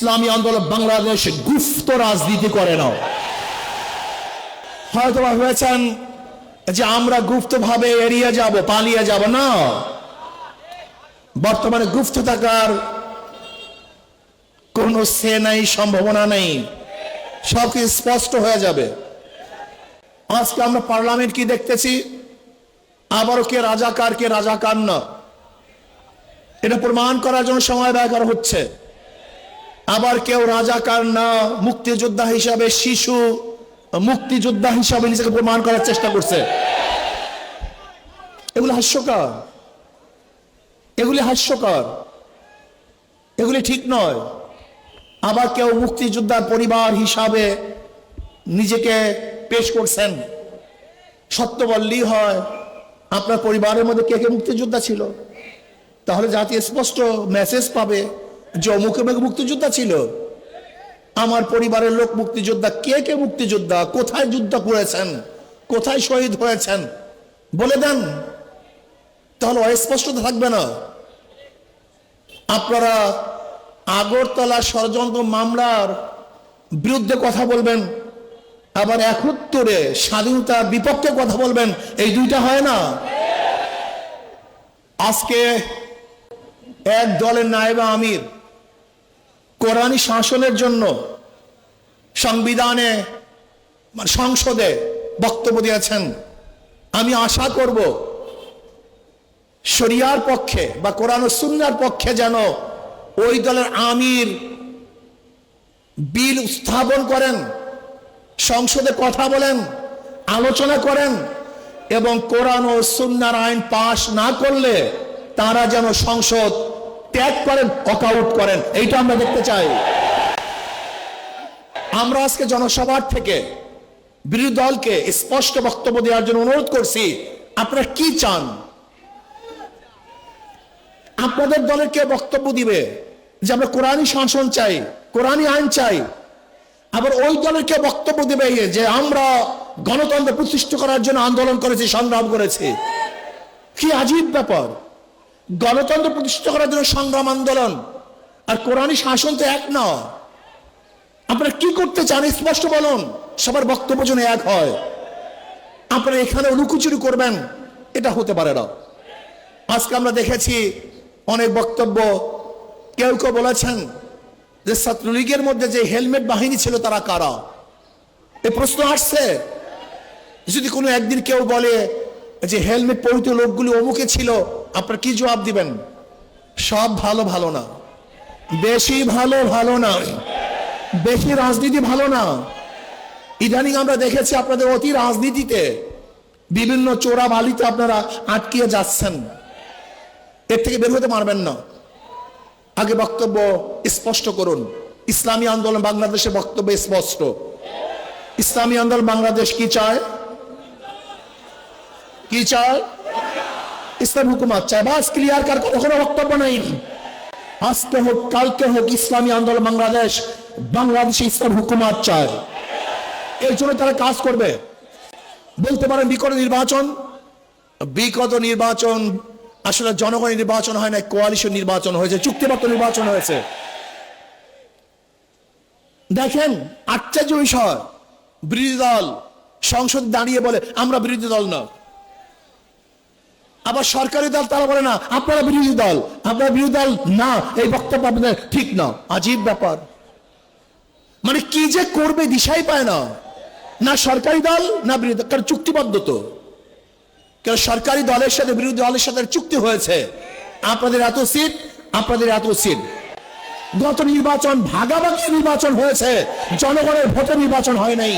ইসলামী আন্দোলন বাংলাদেশ গুপ্ত রাজনীতি করে না। হয়তো ভেবেছেন যে আমরা গুপ্তভাবে এড়িয়ে যাব, পালিয়ে যাব না। বর্তমানে গুপ্ত থাকার কোন সে নাই, সম্ভাবনা নেই, সবকিছু স্পষ্ট হয়ে যাবে। আজকে আমরা পার্লামেন্ট কি দেখতেছি, আবারও কে রাজাকার কে রাজাকার না এটা প্রমাণ করার জন্য সময় ব্যয় করা হচ্ছে। আবার কেউ রাজাকার না, মুক্তিযোদ্ধা হিসাবে, শিশু মুক্তিযোদ্ধা হিসাবে নিজেকে প্রমাণ করার চেষ্টা করছে। এগুলি হাস্যকর, এগুলি হাস্যকর, এগুলি ঠিক নয়। আবার কেউ মুক্তিযোদ্ধার পরিবার হিসাবে নিজেকে পেশ করছেন। সত্য বললেই হয়, আপনার পরিবারের মধ্যে কে কে মুক্তিযোদ্ধা ছিল, তাহলে জাতি স্পষ্ট মেসেজ পাবে যে অমুকে মুক্তিযোদ্ধা ছিল। আমার পরিবারের লোক মুক্তিযোদ্ধা, কে কে মুক্তিযোদ্ধা, কোথায় যুদ্ধ করেছেন, কোথায় শহীদ হয়েছেন বলে দেন, তাহলে অস্পষ্টতা থাকবে না। আপনারা আগরতলা ষড়যন্ত্র মামলার বিরুদ্ধে কথা বলবেন, আবার ৭১ স্বাধীনতার বিপক্ষে কথা বলবেন, এই দুইটা হয় না। আজকে এক দলের নায়েবে আমির কোরআনী শাসনের জন্য সংবিধানে, সংসদে বক্তব্য দিয়েছেন। আমি আশা করব শরিয়ার পক্ষে বা কোরআন ও সুন্নাহর পক্ষে যেন ওই দলের আমির বিল উত্থাপন করেন, সংসদে কথা বলেন, আলোচনা করেন, এবং কোরআন ও সুন্নাহর আইন পাশ না করলে তারা যেন সংসদ ত্যাগ করেন, ওয়াকআউট করেন। এইটা আমরা দেখতে চাই। আমরা আজকে জনসভার থেকে বিরোধী দলকে স্পষ্ট বক্তব্য দেওয়ার জন্য অনুরোধ করছি। আপনারা কি চান? আপনাদের দলের কে বক্তব্য দিবে যে আমরা কোরআনী শাসন চাই, কোরআনী আইন চাই? আবার ওই দলের কে বক্তব্য দিবে যে আমরা গণতন্ত্র প্রতিষ্ঠা করার জন্য আন্দোলন করেছি, সংগ্রাম করেছি? কি আজীব ব্যাপার! গণতন্ত্র প্রতিষ্ঠা করার জন্য সংগ্রাম, আন্দোলন আর কোরআনী শাসন তো এক না। আপনারা কি করতে চান স্পষ্ট বলুন, সবার বক্তব্য যেন এক হয়। আপনারা এখানে লুকোচুরি করবেন, এটা হতে পারে না। আজকে আমরা দেখেছি অনেক বক্তব্য, কেউ কেউ বলেছেন যে ছাত্রলীগের মধ্যে যে হেলমেট বাহিনী ছিল তারা কারা? এই প্রশ্ন আসছে। যদি কোনো একদিন কেউ বলে যে হেলমেট পরিহিত লোকগুলি অমুকে ছিল, আপনারা কি জবাব দিবেন? সব ভালো ভালো না, বেশি ভালো ভালো না, বেশি রাজনীতি ভালো না। ইদানিং আমরা দেখেছি আপনাদের অতি রাজনীতিতে বিভিন্ন চোরা বালিতে আপনারা আটকিয়ে যাচ্ছেন। এর থেকে বের হতে পারবেন না। আগে বক্তব্য স্পষ্ট করুন। ইসলামী আন্দোলন বাংলাদেশের বক্তব্য স্পষ্ট। ইসলামী আন্দোলন বাংলাদেশ কি চায়? কি চায়? ইসলাম হুকুমত চায়। বাস ক্লিয়ার, কার কোনো বক্তব্য নেই। আজকে হোক কালকে হোক, ইসলামী আন্দোলন বাংলাদেশ বাংলাদেশে ইসলাম হুকুমত চায়। এর জন্য তারা কাজ করবে। বলতে পারেন বিগত নির্বাচন আসলে জনগণের নির্বাচন হয় না, কোয়ালিশন নির্বাচন হয়েছে, চুক্তিবদ্ধ নির্বাচন হয়েছে। দেখেন আশ্চর্য বিষয়, বিরোধী দল সংসদ দাঁড়িয়ে বলে আমরা বিরোধী দল না, আবার সরকারি দল তারা বলে না আপনারা বিরোধী দল, আপনারা বিরোধী দল না, এই বক্তব্য আপনাদের ঠিক না। আজীব ব্যাপার, মানে কি যে করবে দিশাই পায় না। না সরকারি দল না বিরোধী দল, কারণ চুক্তিবদ্ধ তো। কারণ সরকারি দলের সাথে বিরোধী দলের সাথে চুক্তি হয়েছে, আপনাদের এত সিট, আপনাদের এত সিট। গত নির্বাচন ভাগাভাগি নির্বাচন হয়েছে, জনগণের ভোটে নির্বাচন হয় নাই।